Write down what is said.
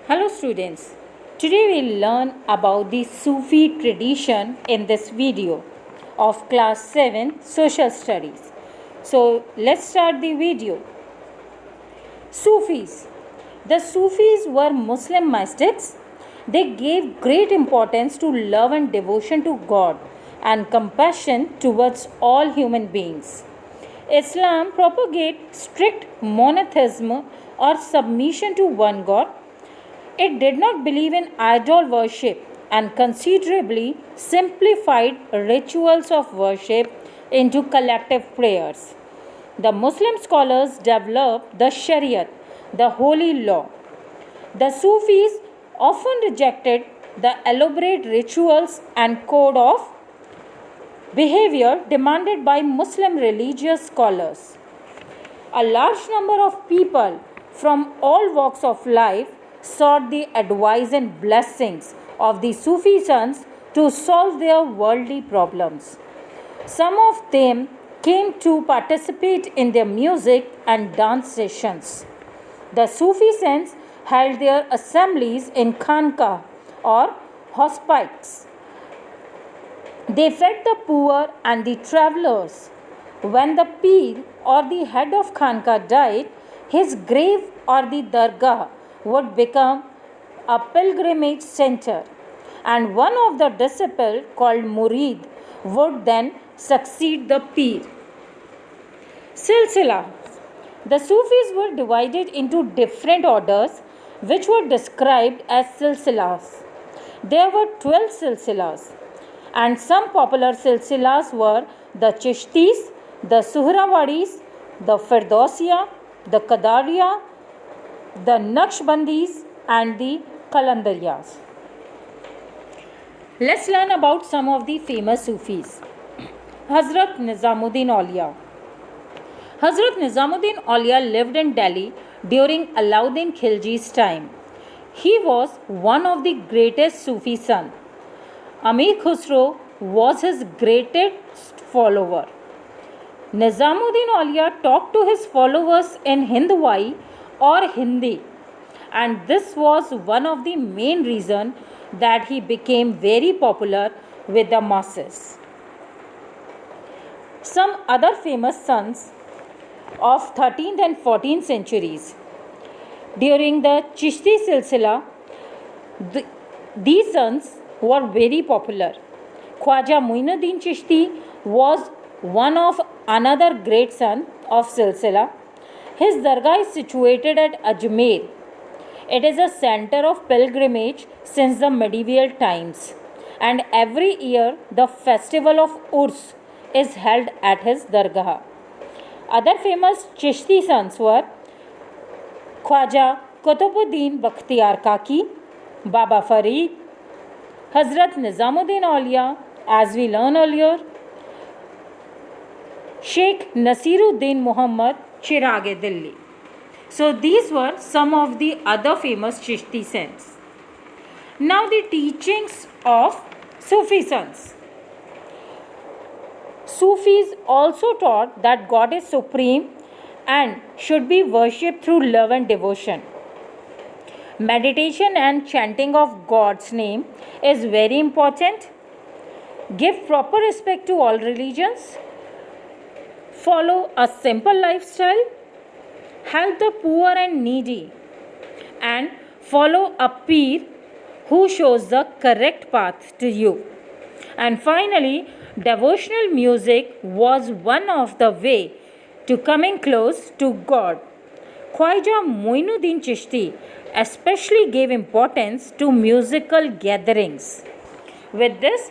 Hello students, today we'll learn about the Sufi tradition in this video of class 7 social studies. So let's start the video. Sufis. The Sufis were Muslim mystics. They gave great importance to love and devotion to God and compassion towards all human beings. Islam propagates strict monotheism or submission to one God. It did not believe in idol worship and considerably simplified rituals of worship into collective prayers. The Muslim scholars developed the Shariat, the holy law. The Sufis often rejected the elaborate rituals and code of behavior demanded by Muslim religious scholars. A large number of people from all walks of life sought the advice and blessings of the Sufi sons to solve their worldly problems. Some of them came to participate in their music and dance sessions. The Sufi saints held their assemblies in Khanqa or hospices. They fed the poor and the travelers. When the Pir or the head of Khanqa died, his grave or the Dargah would become a pilgrimage center, and one of the disciples called Murid would then succeed the Pir. Silsila. The Sufis were divided into different orders which were described as silsilas. There were 12 silsilas, and some popular silsilas were the Chishtis, the Suhrawadis, the Firdausiya, the Qadariya, the Naqshbandis, and the Qalandariyas. Let's learn about some of the famous Sufis. Hazrat Nizamuddin Auliya. Hazrat Nizamuddin Auliya lived in Delhi during Alauddin Khilji's time. He was one of the greatest Sufi sons. Amir Khusro was his greatest follower. Nizamuddin Auliya talked to his followers in Hindwai or Hindi, and this was one of the main reasons that he became very popular with the masses. Some other famous sons of 13th and 14th centuries. During the Chishti Silsila, these sons were very popular. Khwaja Muinuddin Chishti was one of another great son of Silsila. His dargah is situated at Ajmer. It is a center of pilgrimage since the medieval times, and every year the festival of Urs is held at his dargah. Other famous Chishti sons were Khwaja Qutubuddin Bakhtiyar Kaki, Baba Farid, Hazrat Nizamuddin Auliya, as we learned earlier, Sheikh Nasiruddin Muhammad Chirag Delhi. So these were some of the other famous Chishti saints. Now the teachings of Sufi sons. Sufis also taught that God is supreme and should be worshipped through love and devotion. Meditation and chanting of God's name is very important. Give proper respect to all religions. Follow a simple lifestyle. Help the poor and needy. And follow a Pir who shows the correct path to you. And finally, devotional music was one of the way to coming close to God. Khwaja Muinuddin Chishti especially gave importance to musical gatherings. With this,